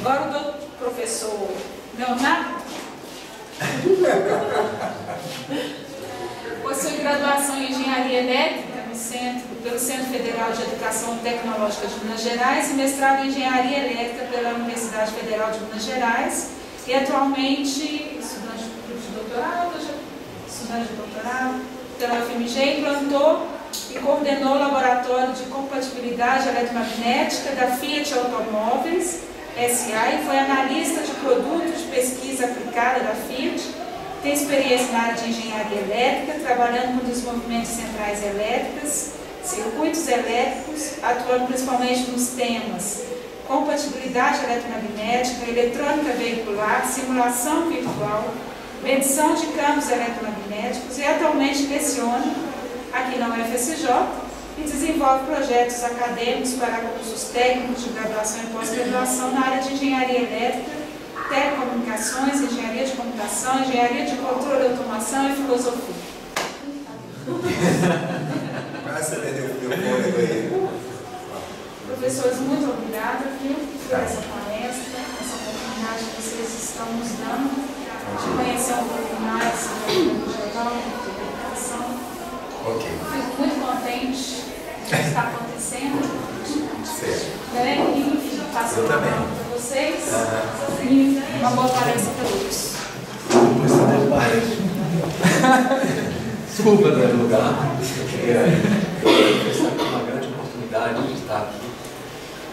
Agora o professor Leonardo possui graduação em Engenharia Elétrica pelo Centro Federal de Educação Tecnológica de Minas Gerais e mestrado em Engenharia Elétrica pela Universidade Federal de Minas Gerais e atualmente estudante de doutorado pela UFMG, implantou e coordenou o Laboratório de Compatibilidade Eletromagnética da Fiat Automóveis S.A. e foi analista de produtos de pesquisa aplicada da Fiat. Tem experiência na área de engenharia elétrica, trabalhando com desenvolvimento de centrais elétricas, circuitos elétricos, atuando principalmente nos temas compatibilidade eletromagnética, eletrônica veicular, simulação virtual, medição de campos eletromagnéticos e atualmente leciona aqui na UFSJ e desenvolve projetos acadêmicos para cursos técnicos de graduação e pós-graduação na área de engenharia elétrica, telecomunicações, engenharia de computação, engenharia de controle, automação e filosofia. Professores, muito obrigada, por essa palestra, essa oportunidade que vocês estão nos dando de conhecer um pouco mais sobre o projeto de educação. Fico muito contente do que está acontecendo. Né? E, enfim, passo a palavra para vocês. E uma boa palestra para todos. Desculpa, não é lugar. Essa é uma grande oportunidade de estar aqui.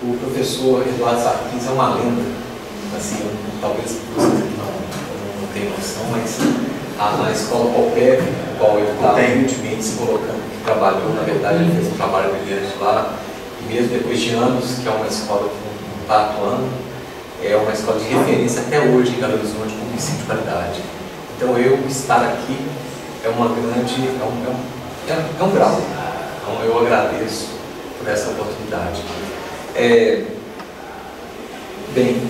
O professor Eduardo Sarquins é uma lenda. Assim, talvez vocês não tenham noção, mas a escola Popep, a qual ele está humildemente se colocando, que trabalhou, na verdade, ele fez um trabalho brilhante lá, e mesmo depois de anos, que é uma escola que não está atuando, é uma escola de referência até hoje em Belo Horizonte como ensino de qualidade. Então, eu estar aqui é uma grande, é um grau. Então, eu agradeço por essa oportunidade. Bem,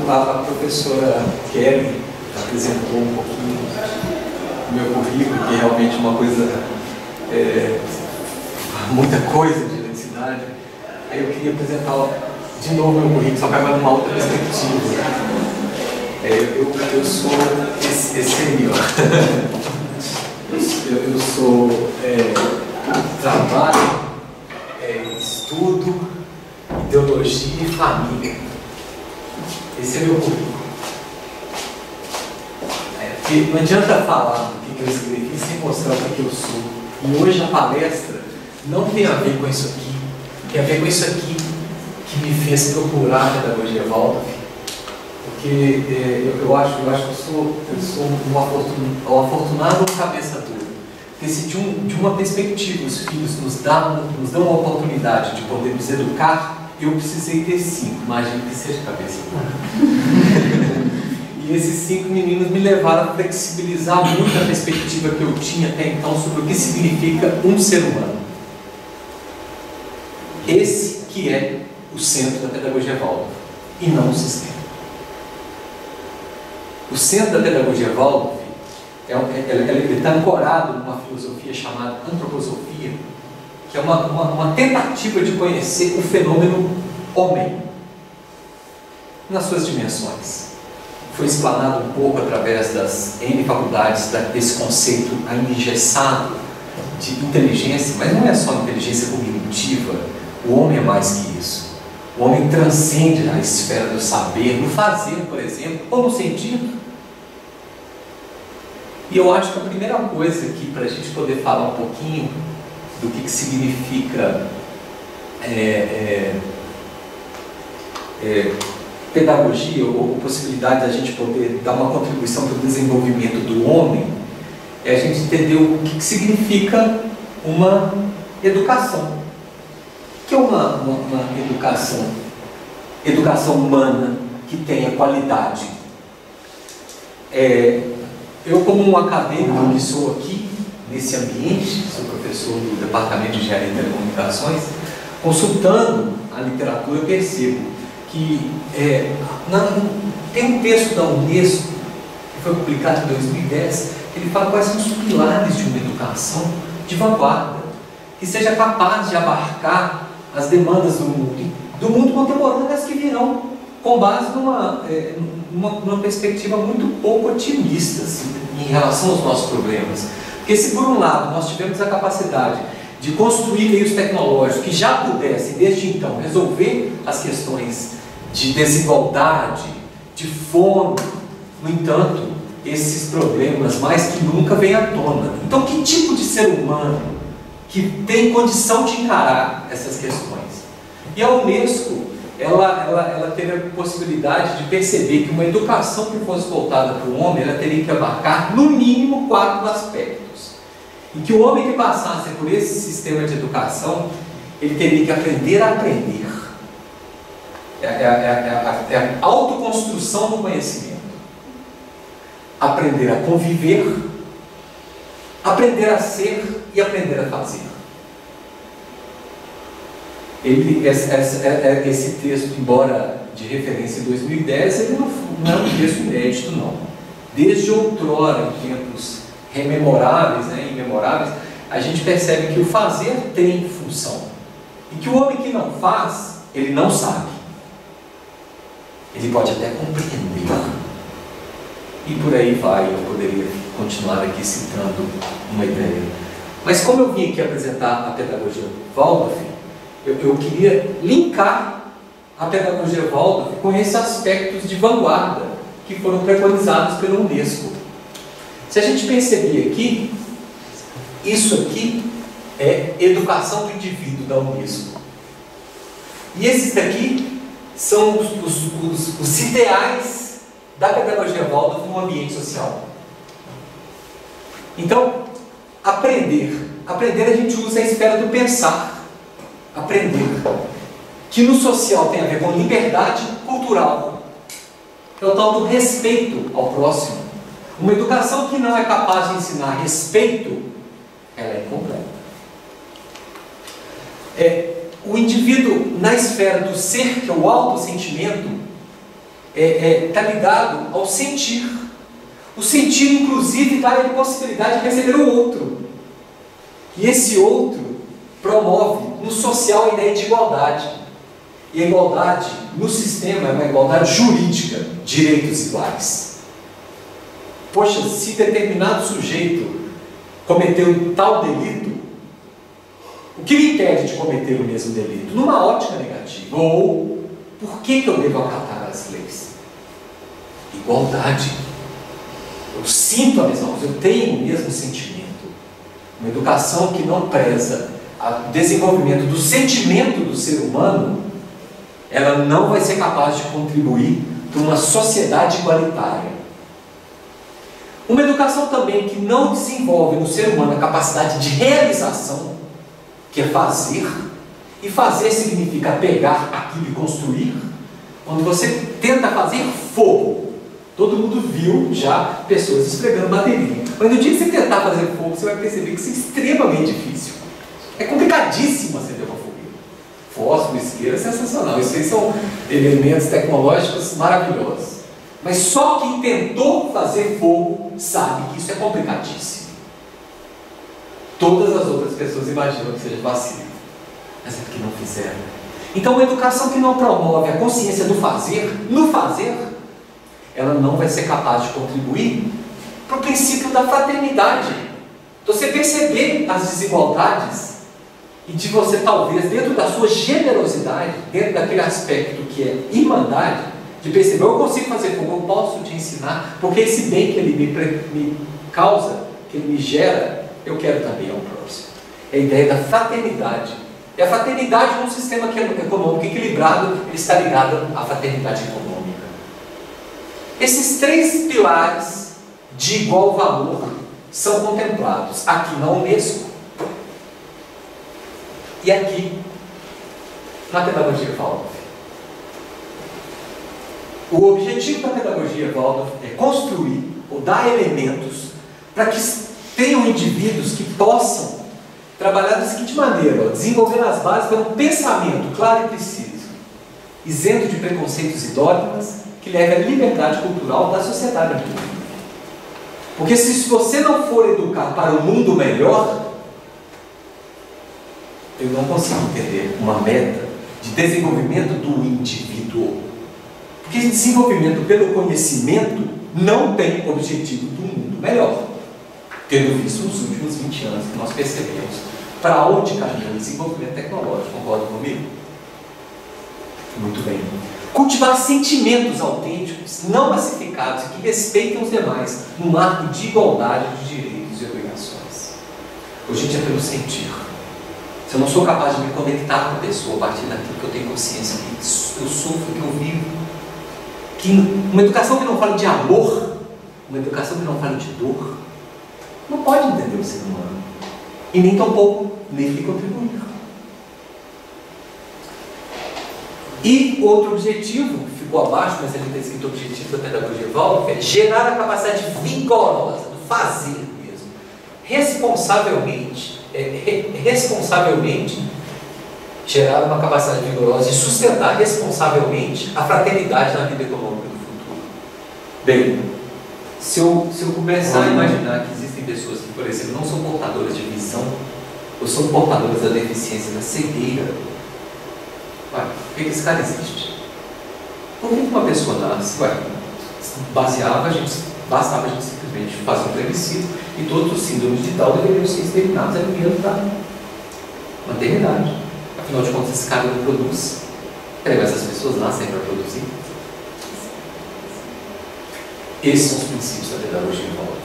a professora Kelly apresentou um pouquinho do meu currículo, que é realmente uma coisa, muita coisa de eletricidade. Aí eu queria apresentar de novo meu currículo, só que agora numa outra perspectiva. Eu sou esse aí, ó. Eu sou trabalho, estudo, ideologia e família. Esse é meu currículo. Porque não adianta falar do que eu escrevi sem mostrar o que eu sou. E hoje a palestra não tem a ver com isso aqui, tem a ver com isso aqui que me fez procurar a pedagogia Waldorf. Porque eu acho que eu sou um afortunado cabeça dura. Porque se de uma perspectiva os filhos nos dão a oportunidade de podermos educar, eu precisei ter 5, imagino que seja cabeça dura. E esses 5 meninos me levaram a flexibilizar muito a perspectiva que eu tinha até então sobre o que significa um ser humano. Esse que é o centro da pedagogia Waldorf, e não o sistema. O centro da pedagogia Waldorf ele está ancorado numa filosofia chamada antroposofia, que é uma tentativa de conhecer o fenômeno homem nas suas dimensões. Foi explanado um pouco através das N faculdades desse conceito ainda engessado de inteligência, mas não é só inteligência cognitiva. O homem é mais que isso. O homem transcende a esfera do saber, no fazer, por exemplo, ou no sentido. E eu acho que a primeira coisa aqui, para a gente poder falar um pouquinho do que significa pedagogia, ou possibilidade da gente poder dar uma contribuição para o desenvolvimento do homem, é a gente entender o que significa uma educação. O que é uma educação? Educação humana que tenha qualidade. Eu, como um acadêmico que sou aqui, nesse ambiente, sou professor do Departamento de Engenharia e Telecomunicações, consultando a literatura, eu percebo que tem um texto da Unesco, que foi publicado em 2010, que ele fala quais são os pilares de uma educação de vanguarda, que seja capaz de abarcar as demandas do mundo contemporâneo e as que virão, com base numa perspectiva muito pouco otimista assim, em relação aos nossos problemas. Porque se por um lado nós tivemos a capacidade de construir meios tecnológicos que já pudessem, desde então, resolver as questões de desigualdade, de fome, no entanto, esses problemas mais que nunca vêm à tona. Então, que tipo de ser humano que tem condição de encarar essas questões? E a Unesco, ela teve a possibilidade de perceber que uma educação que fosse voltada para o homem, ela teria que abarcar, no mínimo, 4 aspectos. E que o homem que passasse por esse sistema de educação, ele teria que aprender a aprender. É a autoconstrução do conhecimento. Aprender a conviver, aprender a ser e aprender a fazer. Esse texto, embora de referência em 2010, ele não é um texto inédito, não. Desde outrora, em tempos rememoráveis, imemoráveis, a gente percebe que o fazer tem função. E que o homem que não faz, ele não sabe. Ele pode até compreender. E por aí vai, eu poderia continuar aqui citando uma ideia. Mas como eu vim aqui apresentar a pedagogia Waldorf, eu queria linkar a pedagogia Waldorf com esses aspectos de vanguarda que foram preconizados pela Unesco. Se a gente perceber aqui, isso aqui é educação do indivíduo da Unesco. E esses daqui são os ideais da pedagogia Waldorf no ambiente social. Então, aprender a gente usa a esfera do pensar. Aprender, que no social tem a ver com liberdade cultural, é o tal do respeito ao próximo. Uma educação que não é capaz de ensinar respeito, ela é incompleta. O indivíduo na esfera do ser, que é o autossentimento, está ligado ao sentir. O sentir, inclusive, dá a ele possibilidade de receber o outro. E esse outro promove no social a ideia de igualdade. E a igualdade no sistema é uma igualdade jurídica, direitos iguais. Poxa, se determinado sujeito cometeu tal delito, o que lhe impede de cometer o mesmo delito? Numa ótica negativa. Ou, por que eu devo acatar as leis? Igualdade. Eu sinto a mesma coisa, eu tenho o mesmo sentimento. Uma educação que não preza o desenvolvimento do sentimento do ser humano, ela não vai ser capaz de contribuir para uma sociedade igualitária. Uma educação também que não desenvolve no ser humano a capacidade de realização, que é fazer, e fazer significa pegar aquilo e construir. Quando você tenta fazer fogo, todo mundo viu já pessoas esfregando madeirinha. Mas no dia que você tentar fazer fogo, você vai perceber que isso é extremamente difícil. É complicadíssimo acender uma fogueira. Fósforo, isqueiro, é sensacional. Isso aí são elementos tecnológicos maravilhosos. Mas só quem tentou fazer fogo sabe que isso é complicadíssimo. Todas as outras pessoas imaginam que seja fácil, mas é porque não fizeram. Então, uma educação que não promove a consciência do fazer, no fazer, ela não vai ser capaz de contribuir para o princípio da fraternidade. De você perceber as desigualdades e de você, talvez, dentro da sua generosidade, dentro daquele aspecto que é irmandade, de perceber, eu consigo fazer fogo, eu posso te ensinar, porque esse bem que ele me causa, que ele me gera, eu quero também ao próximo. É a ideia da fraternidade. E a fraternidade num sistema econômico equilibrado, ele está ligado à fraternidade econômica. Esses 3 pilares de igual valor são contemplados aqui na Unesco e aqui na pedagogia Waldorf. O objetivo da pedagogia Waldorf é construir ou dar elementos para que tenham indivíduos que possam trabalhar da seguinte maneira, desenvolver as bases para um pensamento claro e preciso, isento de preconceitos e dogmas, que leve à liberdade cultural da sociedade. Porque se você não for educar para um mundo melhor, eu não consigo entender uma meta de desenvolvimento do indivíduo. Porque desenvolvimento pelo conhecimento não tem objetivo do mundo melhor. Tendo visto nos últimos 20 anos que nós percebemos para onde caminha o desenvolvimento tecnológico. Concordam comigo? Muito bem. Cultivar sentimentos autênticos, não massificados e que respeitem os demais, num marco de igualdade de direitos e obrigações. Hoje, gente, é pelo sentir. Se eu não sou capaz de me conectar com a pessoa a partir daquilo que eu tenho consciência, que eu sofro, que eu vivo, que uma educação que não fale de amor, uma educação que não fale de dor, não pode entender o ser humano. E nem tampouco nele contribuir. E outro objetivo, ficou abaixo, mas ele está escrito objetivo da pedagogia Waldorf, é gerar a capacidade vigorosa do fazer mesmo, responsavelmente, gerar uma capacidade vigorosa de sustentar responsavelmente a fraternidade na vida econômica do futuro. Bem, se eu começar a imaginar que existem pessoas que, por exemplo, não são portadoras de visão, ou são portadoras da deficiência da cegueira, por que esse cara existe? Por que uma pessoa nasce? Bastava a gente simplesmente fazer um plebiscito e todos os síndromes de Down deveriam ser exterminados aliviando da maternidade. Afinal de contas, esse cara não produz. Peraí, mas essas pessoas nascem para produzir? Esses são os princípios da pedagogia Waldorf.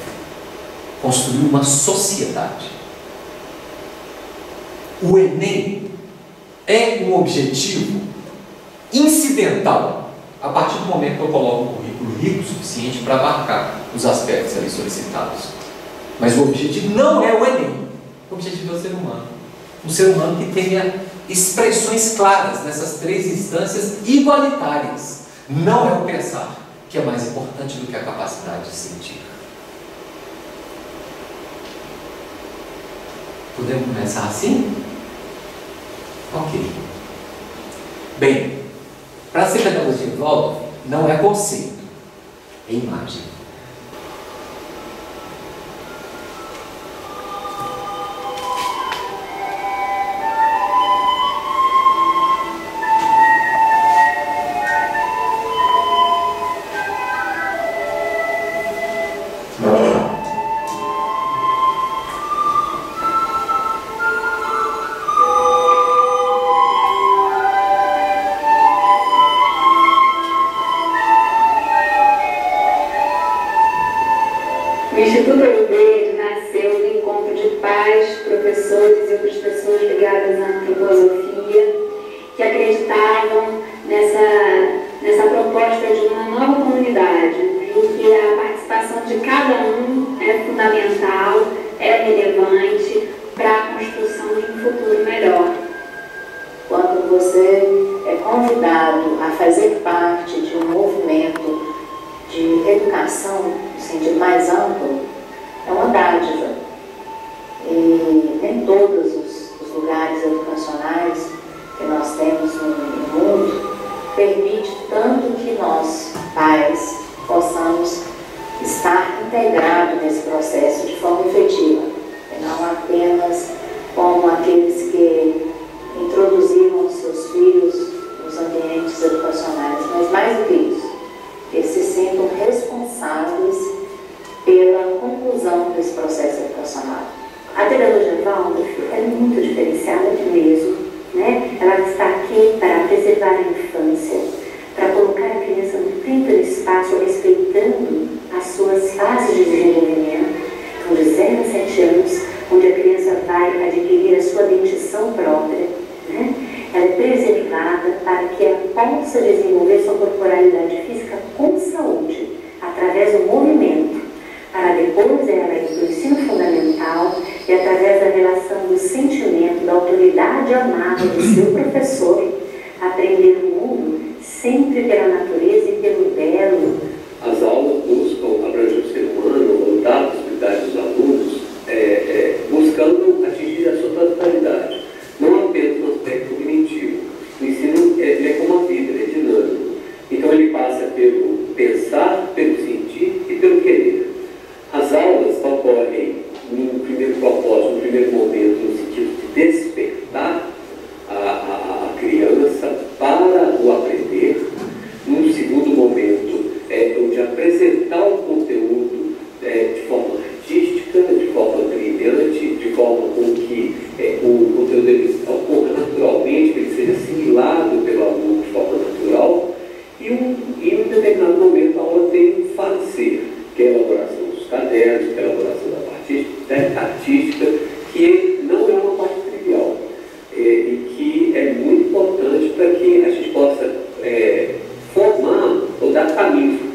Construir uma sociedade. O Enem é um objetivo incidental a partir do momento que eu coloco um currículo rico o suficiente para abarcar os aspectos ali solicitados. Mas o objetivo não é o Enem. O objetivo é o ser humano. Um ser humano que tenha expressões claras nessas três instâncias igualitárias. Não é o pensar que é mais importante do que a capacidade de sentir. Podemos começar assim? Ok. Bem, para ser pedagogia Waldorf, não é conceito, é imagem. O Instituto Ouro Verde nasceu do encontro de pais, professores e outras pessoas ligadas à antroposofia que acreditavam nessa proposta de uma nova comunidade, em que a participação de cada um é fundamental, é relevante para a construção de um futuro melhor. Quando você é convidado a fazer parte de um movimento de educação, no sentido mais amplo, é uma dádiva. E nem todos os lugares educacionais que nós temos no mundo permite tanto que nós, pais, possamos estar integrados nesse processo de forma efetiva, e não apenas como aqueles que introduziram os seus filhos nos ambientes educacionais, mas mais do que isso, que se sintam responsáveis pela conclusão desse processo educacional. A pedagogia Waldorf é muito diferenciada mesmo, né? Ela está aqui para preservar a infância, para colocar a criança no tempo e no espaço, respeitando as suas fases de desenvolvimento, então de 0 a 7 anos, onde a criança vai adquirir a sua dentição própria, né? Ela é preservada para que ela possa desenvolver sua corporalidade física com saúde, através do movimento, para depois ela ir para o ensino fundamental e através da relação do sentimento, da autoridade amada do seu professor, aprender o mundo sempre pela natureza e pelo belo. As aulas buscam abranger o ser humano, dar a possibilidade dos alunos, buscando atingir a sua totalidade, não apenas no aspecto cognitivo. O ensino é como a vida, ele é dinâmico. Então ele passa pelo pensar, pelo sentir e pelo querer. As aulas ocorrem no primeiro propósito, no primeiro momento, no sentido de despertar a criança para o aprender, num segundo cadernos para elaboração da artística, que não é uma parte trivial e que é muito importante para que a gente possa formar ou dar caminho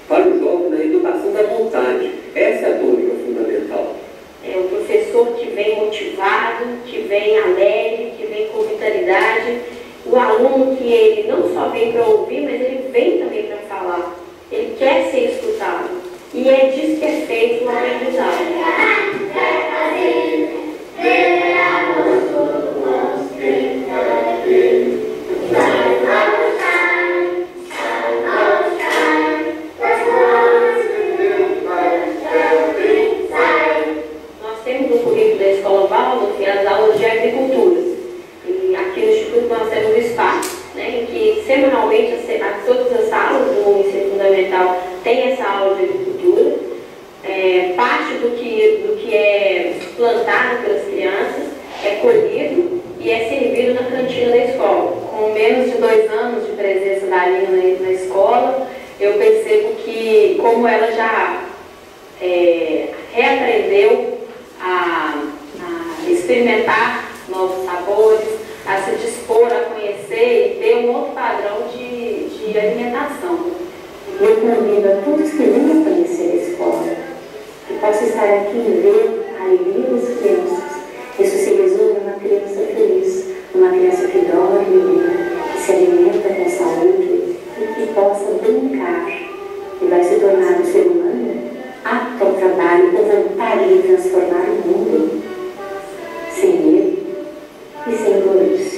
para o jovem na educação da vontade. Essa é a tônica fundamental. É o professor que vem motivado, que vem alegre, que vem com vitalidade. O aluno que ele não só vem para ouvir, mas ele vem também para falar. Ele quer ser escutado. E é disso que é feito o aprendizado. Nós temos no currículo da Escola Waldorf as aulas de agricultura. E aqui no Instituto nós temos um espaço, né, em que semanalmente todas as salas do ensino fundamental têm essa aula de agricultura. Parte do que é plantado pelas crianças é colhido e é servido na cantina da escola. Com menos de 2 anos de presença da Aline na escola, eu percebo que como ela já reaprendeu a experimentar novos sabores, a se dispor a conhecer e ter um outro padrão de alimentação. Eu convido a todos que venham conhecer a escola, que possam estar aqui e ver a alegria das crianças. Isso se resume numa criança feliz, numa criança que dorme, que se alimenta com saúde e que possa brincar e vai se tornar um ser humano apto ao trabalho, com vontade de transformar o mundo, sem medo e sem dores.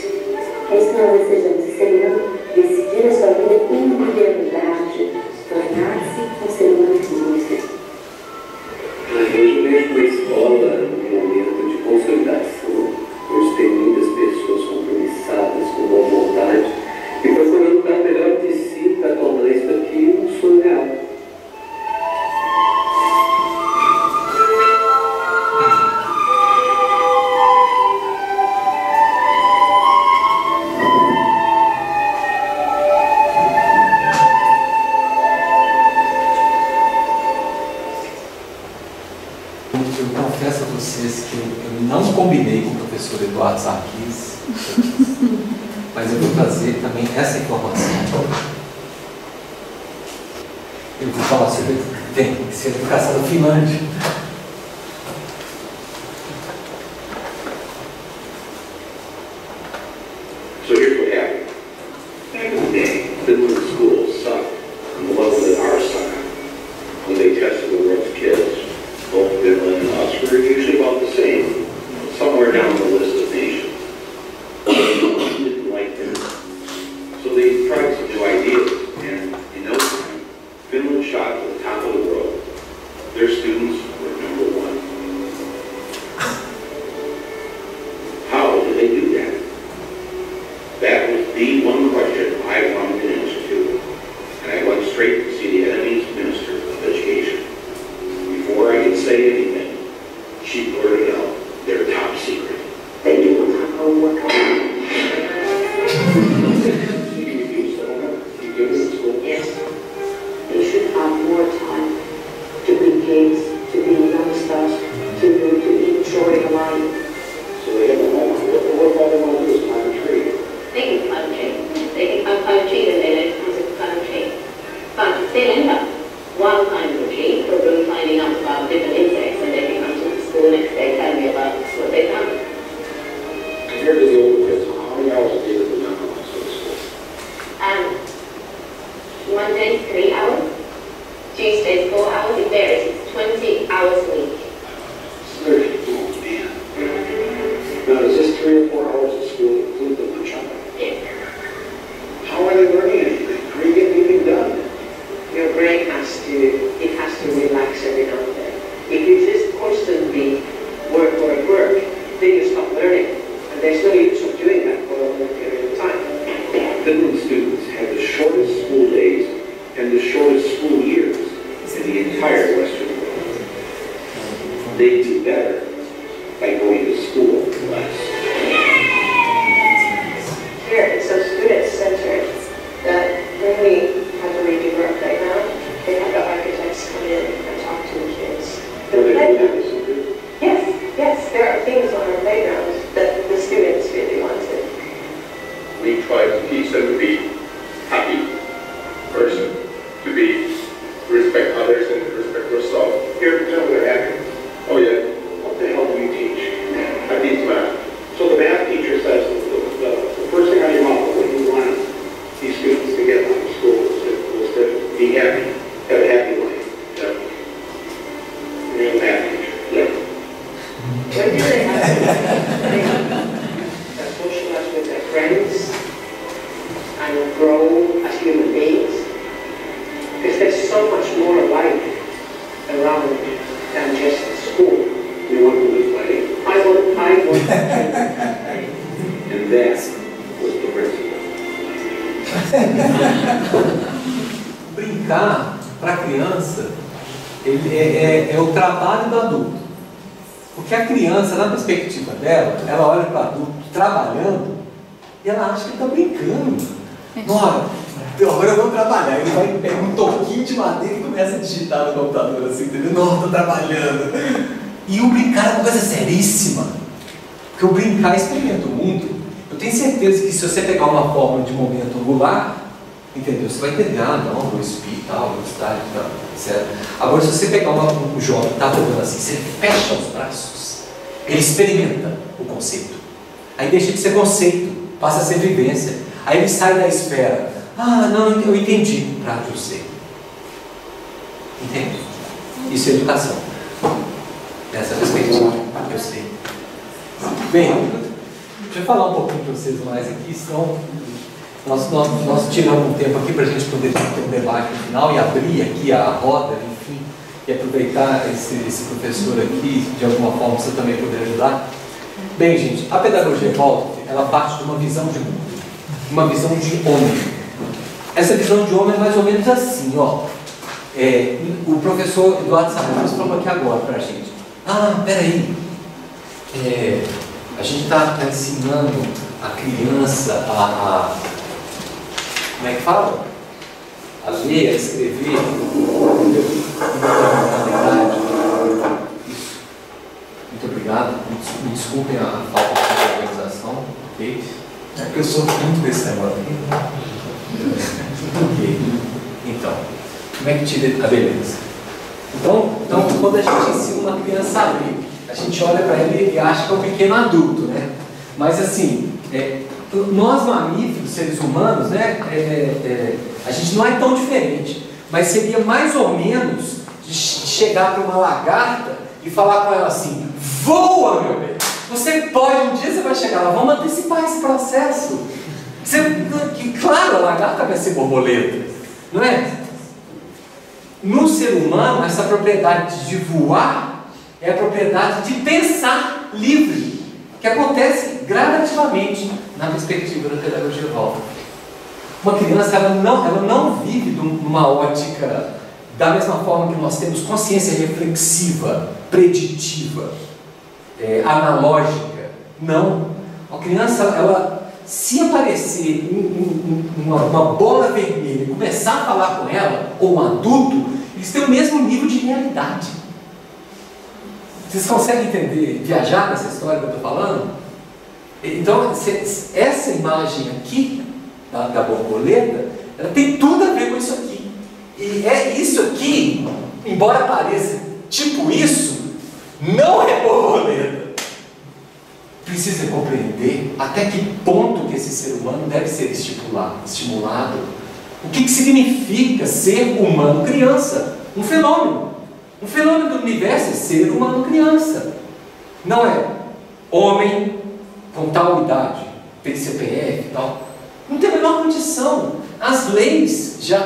É isso que nós desejamos, esse ser humano decidir a sua vida em liberdade, tornar-se um ser humano feliz. Hoje mesmo a escola, no momento de consolidação, hoje tem muitas pessoas compromissadas, com boa vontade e procurando dar o melhor de si para tornar isso aqui um sonho real. Eu confesso a vocês que eu não combinei com o professor Eduardo Sarkis, mas eu vou trazer também essa informação. Eu vou falar sobre a educação da Finlândia. So here's what happened. Back in the day, Finland schools sucked, and the ones that are sucking, when they tested the world's kids, both Finland and us were usually about the same, somewhere down the list of nations. Didn't like them. So they tried some new ideas, and in no time, Finland shot to the top of the world. Their students were #1. How did they do that? That was the one question I wanted an answer to, and I went straight to see the enemy's Minister of Education. Before I could say anything, she blurted out their top secret. They do not have homework. She refused the homework. You give it to school? Yes. They should have more time to be kids, to be youngsters, to enjoy life. So they have a homework. What all they want to do is climb a tree. They can climb a tree. They can climb a tree and they learn how to climb a tree. But they'll end up while climbing a tree, probably finding out about different insects, and they can come to school next day telling me about what they found. Compared to the older kids, how many hours a day do they memorize at school? Mondays 3 hours, Tuesdays 4 hours. It varies. It's 20 hours a week. 30. Oh, man. Now, is this 3 or 4 hours of school include the lunch hour? Yes. How are they learning anything? How are you getting anything done? Your brain has to relax every now and then. If you just constantly work, then you stop learning. And there's no use of doing that for a long period of time. Finland students have the shortest school days and the shortest school years in the entire Western world. They do better by going to school less. Here it's so student-centered that when we have to redo work right now, they have the architects come in and talk to the kids. Oh yeah? What the hell do you teach? I teach math. So the math teacher says the first thing on your mouth when you want these students to get out of school is to be happy, have a happy life. Yeah. You're a math teacher. Yeah. When do they have to socialize with their friends and grow as human beings? Because there's so much more life around than just school. You want to live play? I want And that was the principle. Brincar, para a criança, é o trabalho do adulto. Porque a criança, na perspectiva dela, ela olha para o adulto trabalhando e ela acha que ele está brincando. Nossa, agora eu vou trabalhar. Ele vai pegar um toquinho de madeira e começa a digitar no computador assim, entendeu? Não, estou trabalhando. E o brincar é uma coisa seríssima. Porque o brincar experimenta o mundo. Eu tenho certeza que se você pegar uma fórmula de momento angular, entendeu? Você vai entender, não, velocidade e tal, etc. Agora, se você pegar um jovem que está rodando assim, você fecha os braços, ele experimenta o conceito. Aí deixa de ser conceito, passa a ser vivência. Aí ele sai da esfera. Não, eu entendi. Eu sei. Entende? Isso é educação. Nessa perspectiva, eu sei. Bem, deixa eu falar um pouquinho para vocês mais aqui, senão nós tiramos um tempo aqui para a gente poder ter um debate no final e abrir aqui a roda, enfim, e aproveitar esse professor aqui, de alguma forma você também poder ajudar. Bem, gente, a pedagogia Waldorf, ela parte de uma visão de mundo, uma visão de homem. Essa visão de homem é mais ou menos assim, ó. O professor Eduardo Sarney falou aqui agora para a gente. Peraí, a gente está ensinando a criança como é que fala? A ler, a escrever, isso. Muito obrigado. Me desculpem a falta de organização, ok? É porque eu sou muito desse negócio aqui. Ok. Então, como é que tira a beleza? Então, quando a gente ensina uma criança a ler, a gente olha para ele e acha que é um pequeno adulto, né? Mas assim, nós mamíferos, seres humanos, né? A gente não é tão diferente, mas seria mais ou menos de chegar para uma lagarta e falar com ela assim: voa, meu bem! Você pode, um dia você vai chegar lá, vamos antecipar esse processo. Claro, a lagarta vai ser borboleta, não é? No ser humano, essa propriedade de voar é a propriedade de pensar livre, que acontece gradativamente na perspectiva da pedagogia Waldorf. Uma criança ela não vive numa ótica da mesma forma que nós temos consciência reflexiva, preditiva, analógica. Não. Uma criança, ela, se aparecer uma bola vermelha e começar a falar com ela, ou um adulto, eles têm o mesmo nível de realidade. Vocês conseguem entender, viajar nessa história que eu estou falando? Então, essa imagem aqui, da borboleta, ela tem tudo a ver com isso aqui. E isso aqui, embora pareça tipo isso, não é borboleta. Precisa compreender até que ponto que esse ser humano deve ser estimulado. O que significa ser humano criança? Um fenômeno. Um fenômeno do universo é ser humano criança. Não é homem com tal idade, tem CPF e tal. Não tem a menor condição. As leis já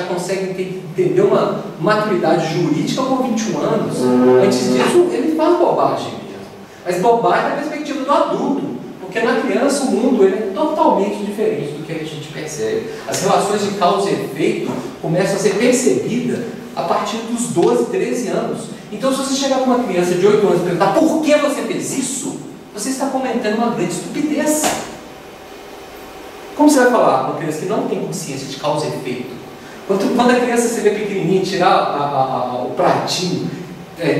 conseguem entender uma maturidade jurídica com 21 anos. Antes disso, ele faz bobagem mesmo. Mas bobagem na perspectiva do adulto. Porque na criança o mundo ele é totalmente diferente do que a gente percebe. As relações de causa e efeito começam a ser percebidas a partir dos 12, 13 anos. Então, se você chegar com uma criança de 8 anos e perguntar por que você fez isso, você está cometendo uma grande estupidez. Como você vai falar com uma criança que não tem consciência de causa e efeito? Quando a criança se vê pequenininha, tirar o pratinho,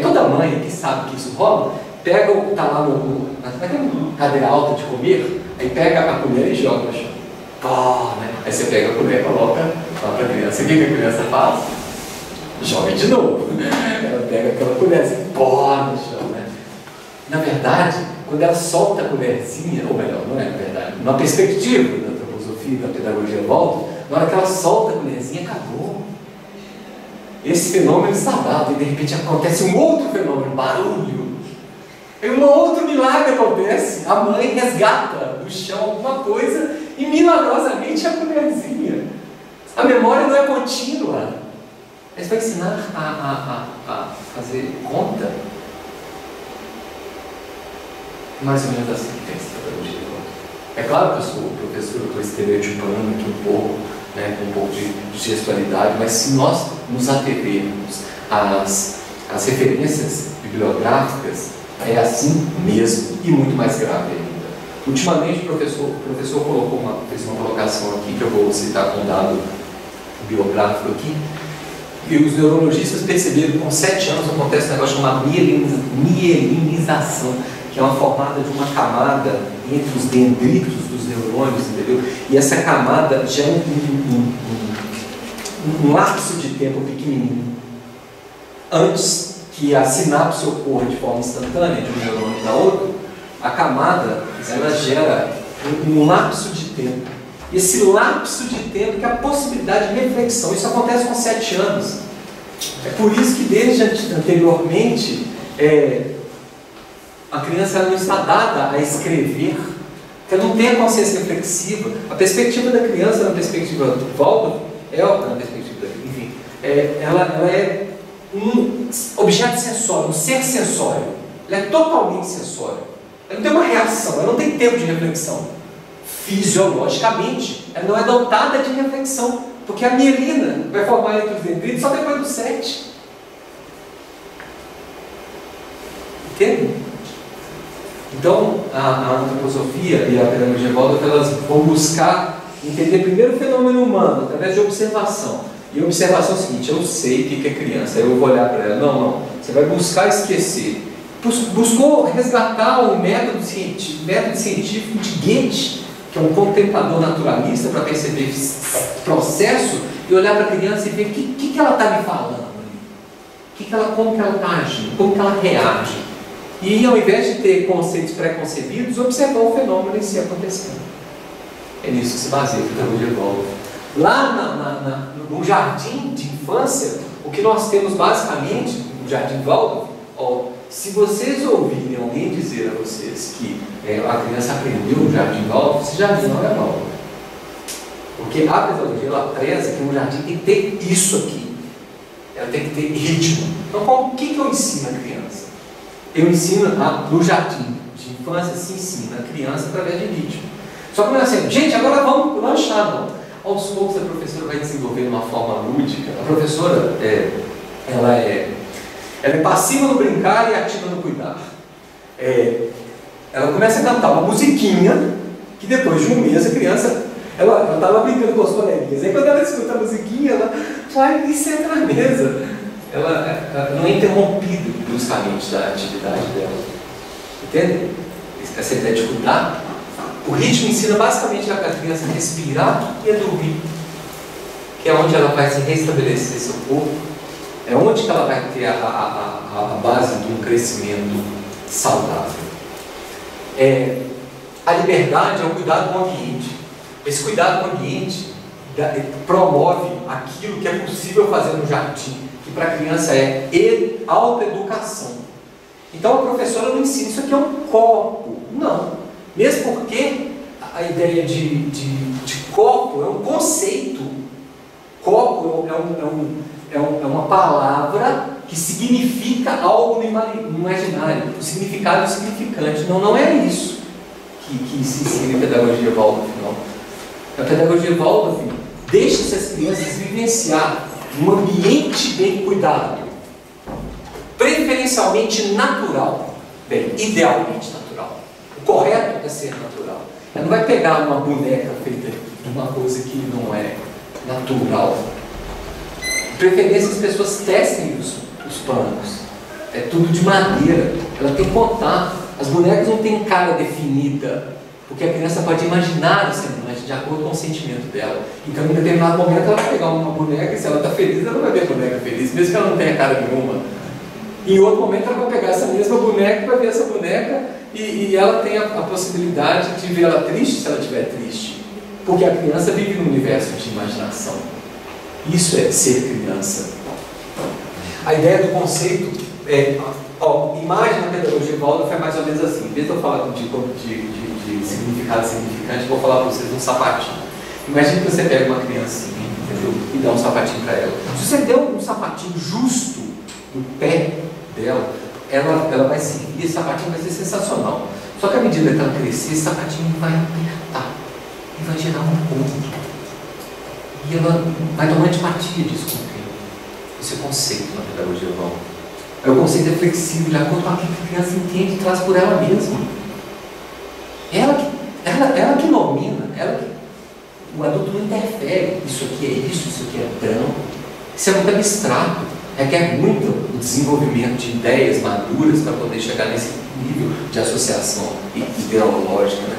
toda mãe que sabe que isso rola, está lá naquela cadeira alta de comer, aí pega a colher e joga no chão. Né? Aí você pega a colher e coloca lá para a criança. O que a criança faz? Joga de novo. Ela pega aquela colherzinha e pô no chão, né? Na verdade, quando ela solta a colherzinha, ou melhor, não é na verdade, na perspectiva da antroposofia, da pedagogia Waldorf, na hora que ela solta a colherzinha, acabou. Esse fenômeno está dado, e de repente acontece um outro fenômeno, barulho. E um outro milagre acontece. A mãe resgata do chão alguma coisa e milagrosamente a colherzinha. A memória não é contínua. Mas vai ensinar a fazer conta. Mais ou menos assim que tem essa pedagogia. É claro que eu sou professor, eu estou estereotipando aqui um pouco, né, com um pouco de gestualidade, mas se nós nos atevermos às referências bibliográficas, é assim mesmo, e muito mais grave ainda. Ultimamente o professor fez uma colocação aqui, que eu vou citar com um dado biográfico aqui, e os neurologistas perceberam que com 7 anos acontece um negócio chamado mielinização, que é uma formada de uma camada entre os dendritos dos neurônios, entendeu? E essa camada já é um lapso de tempo pequenininho. Antes que a sinapse ocorra de forma instantânea de um neurônio para outro, a camada ela gera um lapso de tempo. Esse lapso de tempo que é a possibilidade de reflexão. Isso acontece com 7 anos. É por isso que desde anteriormente a criança ela não está dada a escrever, porque ela não tem a consciência reflexiva. A perspectiva da criança, na perspectiva do Waldorf, na perspectiva, enfim, ela é um objeto sensório, um ser sensório. Ela é totalmente sensório. Ela não tem uma reação, ela não tem tempo de reflexão. Fisiologicamente, ela não é dotada de reflexão, porque a mielina vai formar entre os dendritos só depois do 7. Entende? Então, a antroposofia e a pedagogia Waldorf, elas vão buscar entender primeiro o fenômeno humano, através de observação. E a observação é o seguinte: eu sei o que é criança, eu vou olhar para ela. Não, você vai buscar esquecer. Buscou resgatar o método científico de Goethe, que é um contemplador naturalista, para perceber esse processo e olhar para a criança e ver o que ela está me falando, como que ela está agindo, como que ela reage. E ao invés de ter conceitos pré-concebidos, observar o fenômeno em si acontecendo. É nisso que se baseia a pedagogia Waldorf. Lá no jardim de infância, o que nós temos basicamente no jardim Waldorf, se vocês ouvirem alguém dizer a vocês que a criança aprendeu no jardim Waldorf, esse jardim não é Waldorf. Porque a pedagogia ela preza que um jardim tem que ter isso aqui. Ela tem que ter ritmo. Então, o que eu ensino a criança? Eu ensino no jardim de infância, se ensina a criança através de ritmo. Só que não é assim, gente, agora vamos lanchar, não. Aos poucos a professora vai desenvolver de uma forma lúdica. A professora, ela é passiva no brincar e ativa no cuidar. Ela começa a cantar uma musiquinha, que depois de um mês a criança, ela estava brincando com os coleguinhas. Aí quando ela escuta a musiquinha, ela vai e senta na mesa. Ela não é interrompida bruscamente da atividade dela. Entende? Essa ideia de cuidar. O ritmo ensina basicamente a criança a respirar e a dormir, que é onde ela vai se restabelecer seu corpo, é onde que ela vai ter a base de um crescimento saudável. A liberdade é um cuidado com o ambiente. Esse cuidado com o ambiente promove aquilo que é possível fazer no jardim, que para a criança é autoeducação. Então a professora não ensina, isso aqui é um copo. Não. Mesmo porque a ideia de copo é um conceito. Copo é uma palavra que significa algo no imaginário. O significado é o significante. Não é isso que se ensina em pedagogia Waldorf, não. A pedagogia Waldorf deixa essas crianças vivenciar um ambiente bem cuidado, preferencialmente natural, idealmente natural. O correto é ser natural. Ela não vai pegar uma boneca feita de uma coisa que não é natural. De preferência, as pessoas testem os panos. É tudo de madeira. Ela tem contato. As bonecas não têm cara definida Porque a criança pode imaginar o semblante de acordo com o sentimento dela. Então, em determinado momento, ela vai pegar uma boneca e se ela está feliz, ela vai ver a boneca feliz, mesmo que ela não tenha cara nenhuma. Em outro momento, ela vai pegar essa mesma boneca e vai ver essa boneca e ela tem a possibilidade de ver ela triste se ela estiver triste. Porque a criança vive num universo de imaginação. Isso é ser criança. A ideia do conceito é... imagem na pedagogia Waldorf foi mais ou menos assim. Em vez de eu falar de significado significante, vou falar para vocês de um sapatinho. Imagine que você pega uma criancinha, entendeu? E dá um sapatinho para ela. Se você der um sapatinho justo no pé dela, ela vai seguir, esse sapatinho vai ser sensacional. Só que à medida que ela crescer, esse sapatinho vai apertar e vai gerar um ponto. E ela vai tomar antipatia disso com o tempo. Esse é o conceito na pedagogia Waldorf. O conceito é flexível, de acordo com aquilo que a criança entende e traz por ela mesma. Ela que nomina, o adulto não interfere. Isso aqui é isso aqui é branco. Isso é muito abstrato. Requer muito o desenvolvimento de ideias maduras para poder chegar nesse nível de associação ideológica, né?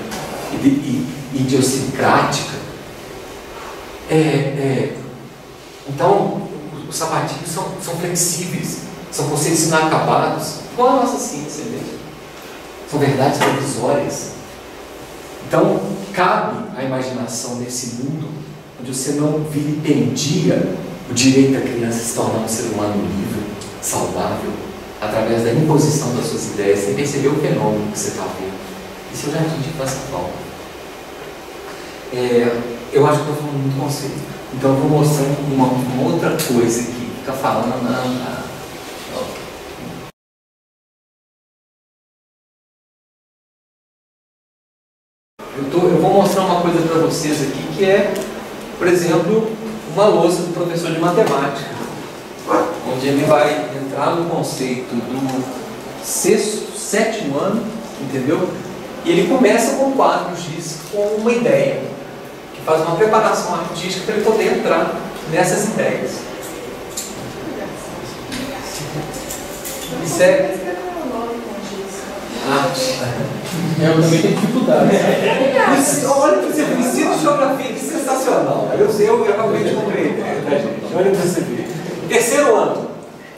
e idiosincrática. Então, os sapatinhos são flexíveis. São conceitos inacabados, igual a nossa ciência mesmo. São verdades provisórias. Então, cabe à imaginação nesse mundo onde você não vilipendia o direito da criança se tornar um ser humano livre, saudável, através da imposição das suas ideias, sem perceber o fenômeno que você está vendo. Esse é o jardim de infância Paulo. Eu acho que estou falando muito conceito. Então, eu vou mostrar uma outra coisa aqui. Fica falando Eu vou mostrar uma coisa para vocês aqui que é, por exemplo, uma lousa do professor de matemática, onde ele vai entrar no conceito do sexto, sétimo ano, entendeu? E ele começa com quadros giz, com uma ideia, que faz uma preparação artística para ele poder entrar nessas ideias. Isso é arte. Eu também tenho dificuldade. Olha para você ver, ensino de geografia, que sensacional. Eu realmente compreendo, tá, gente? Olha para você ver. Terceiro ano,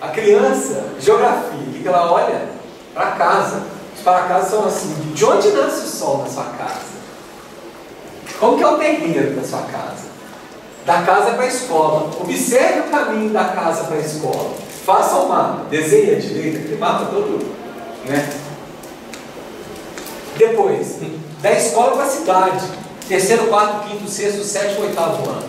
a criança, geografia, o que ela olha? Para casa. Os para-casas são assim: de onde nasce o sol na sua casa? Como que é o terreiro da sua casa? Da casa para a escola. Observe o caminho da casa para a escola. Faça o mapa, desenhe a direita, aquele mapa todo, né? Depois, da escola para a cidade. Terceiro, quarto, quinto, sexto, sétimo, oitavo ano.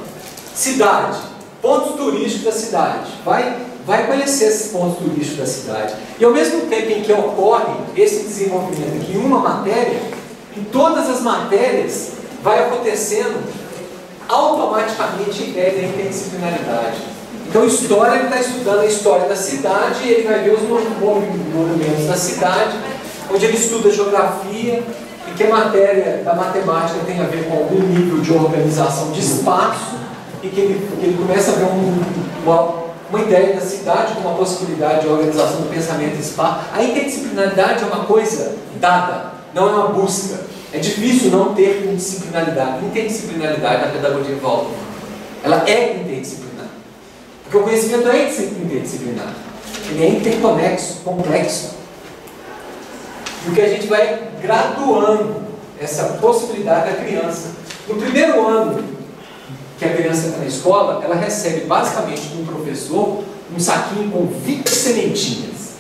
Cidade. Pontos turísticos da cidade. Vai conhecer esses pontos turísticos da cidade. E ao mesmo tempo em que ocorre esse desenvolvimento aqui em uma matéria, em todas as matérias vai acontecendo automaticamente a ideia da interdisciplinaridade. Então, história, ele está estudando a história da cidade, e ele vai ver os monumentos da cidade, onde ele estuda geografia, e que a matéria da matemática tem a ver com algum nível de organização de espaço, e que ele começa a ver uma ideia da cidade com uma possibilidade de organização do pensamento e espaço. A interdisciplinaridade é uma coisa dada, não é uma busca. É difícil não ter interdisciplinaridade. Interdisciplinaridade na pedagogia Waldorf, ela é interdisciplinar. Porque o conhecimento é interdisciplinar. Ele é interconexo, complexo. Porque a gente vai graduando essa possibilidade da criança. No primeiro ano que a criança está na escola, ela recebe basicamente de um professor um saquinho com 20 sementinhas.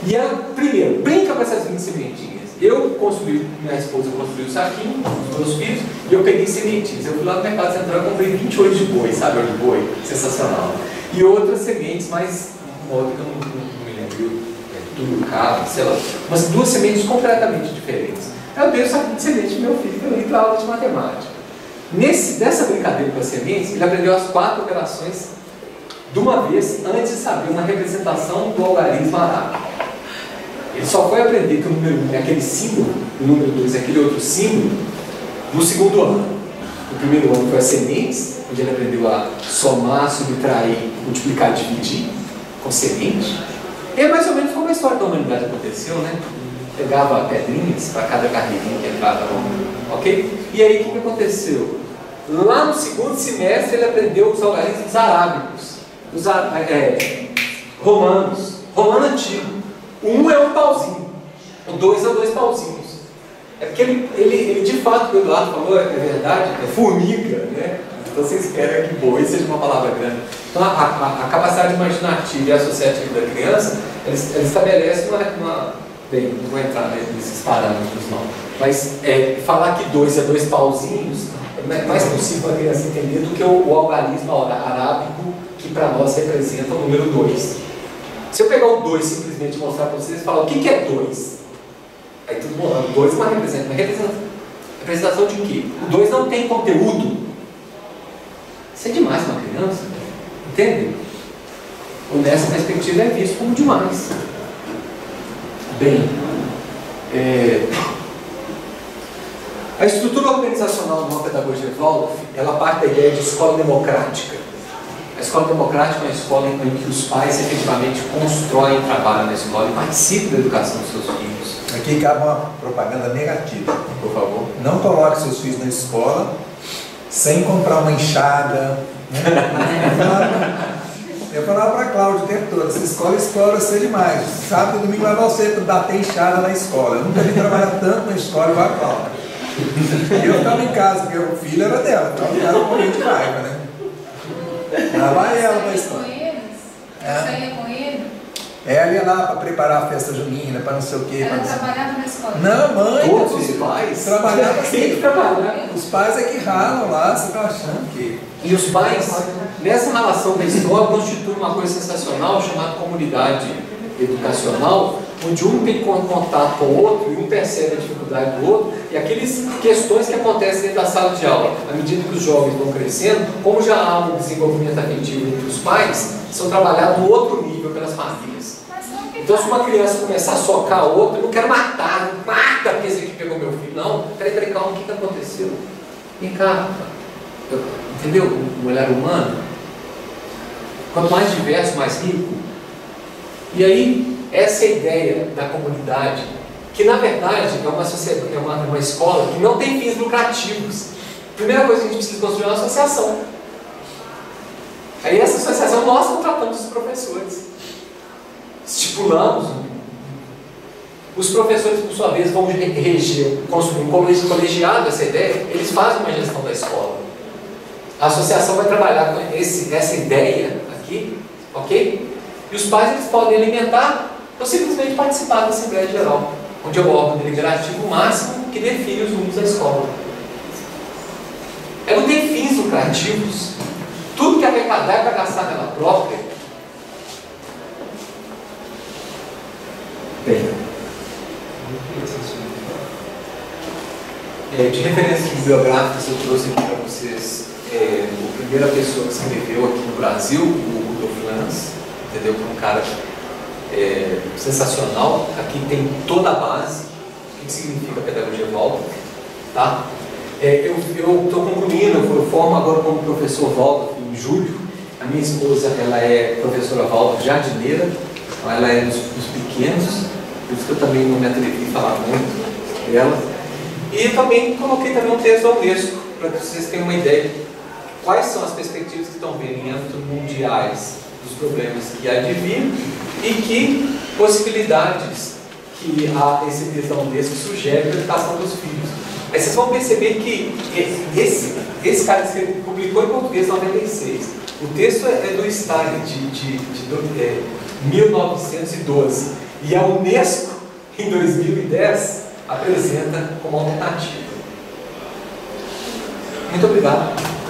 E ela, primeiro, brinca com essas 20 sementinhas. Minha esposa construiu o saquinho, os meus filhos, e eu peguei sementinhas. Eu fui lá no mercado central e comprei 20 olhos de boi, sabe? Olho de boi, sensacional. E outras sementes, mas uma outra que eu não me lembro, tudo caro, sei lá. Mas duas sementes completamente diferentes. Eu dei o saquinho de semente do meu filho para ir para a aula de matemática. Dessa brincadeira com as sementes, ele aprendeu as 4 operações de uma vez, antes de saber uma representação do algarismo arábico. Ele só foi aprender que o número 1 é aquele símbolo, o número 2 é aquele outro símbolo, no segundo ano. O primeiro ano foi as sementes, onde ele aprendeu a somar, subtrair, multiplicar e dividir com semente. E é mais ou menos como a história da humanidade aconteceu, né? pegava pedrinhas para cada carreirinha que entrava, ok? E aí o que aconteceu? Lá no segundo semestre ele aprendeu os algarismos arábicos, os romanos, romano antigo. O 1 é um pauzinho, o 2 é 2 pauzinhos. É porque ele de fato, o que o Eduardo falou, é verdade, é formiga, né? Então você espera que boi seja uma palavra grande. Então a capacidade imaginativa e associativa da criança, eles estabelecem bem, não vou entrar nesses parâmetros não, mas falar que 2 é 2 pauzinhos é mais possível a criança entender do que o algarismo arábico, que para nós representa o número 2. Se eu pegar o 2 simplesmente mostrar para vocês e falar o que é 2, aí tudo bom, o 2 é uma representação de quê? O 2 não tem conteúdo. Isso é demais para uma criança, entende? Nessa perspectiva é visto como demais. Bem, a estrutura organizacional de uma pedagogia Waldorf, ela parte da ideia de escola democrática. A escola democrática é uma escola em que os pais efetivamente constroem o trabalho na escola e participam da educação dos seus filhos. Aqui cabe uma propaganda negativa. Por favor. Não coloque seus filhos na escola sem comprar uma enxada. Né? Eu falava para a Cláudia o tempo todo, essa escola explora você demais. Sábado e domingo vai você bater enxada na escola. Eu nunca vi trabalhar tanto na escola igual a Cláudia. E eu estava em casa, porque o filho era dela, então ela um pouquinho de raiva, né? Lá vai ela para a escola. Você ia com ele? Ela ia lá para preparar a festa junina, para não sei o quê. Ela trabalhava na escola? Não, mãe. Todos os pais? Trabalhava assim. Trabalhar. Os pais é que ralam lá, você está achando que... E os pais, nessa relação da escola, constituem uma coisa sensacional chamada comunidade educacional, onde um tem contato com o outro e um percebe a dificuldade do outro, e aquelas questões que acontecem dentro da sala de aula, à medida que os jovens vão crescendo, como já há um desenvolvimento afetivo entre os pais, são trabalhados no outro nível pelas famílias. Então, se uma criança começar a socar o outro, eu não quero matar, mata porque esse aqui pegou meu filho. Não, peraí, calma, o que aconteceu? Vem cá, entendeu? O olhar humano, quanto mais diverso, mais rico. E aí, essa ideia da comunidade, que na verdade é uma sociedade, é uma escola que não tem fins lucrativos. Primeira coisa que a gente precisa construir é uma associação. Aí essa associação nós contratamos os professores, estipulamos. Os professores, por sua vez, vão reger, construir um colegiado essa ideia, eles fazem uma gestão da escola. A associação vai trabalhar com essa ideia aqui, ok? E os pais eles podem alimentar ou simplesmente participar da Assembleia Geral, onde é o órgão deliberativo máximo que define os rumos da escola. Ela não tem fins lucrativos. Tudo que arrecadar é para gastar nela própria. Bem, de referências bibliográficas eu trouxe aqui para vocês a primeira pessoa que escreveu aqui no Brasil, o Rudolf Lanz, entendeu? Um cara sensacional. Aqui tem toda a base, o que significa a pedagogia Waldorf, tá? Eu estou concluindo, eu formo agora como professor Waldorf em julho. A minha esposa, ela é professora Waldorf jardineira, então ela é dos pequenos, por isso que eu também não me atrevi a falar muito dela. E também coloquei também um texto da Unesco, para que vocês tenham uma ideia quais são as perspectivas que estão vendo em âmbito mundiais dos problemas que há de vir e que possibilidades que esse texto da Unesco sugere para a educação dos filhos. Aí vocês vão perceber que esse cara publicou em português em 96. O texto é do Stalin, de 1912. E a Unesco, em 2010, apresenta como alternativa. Muito obrigado.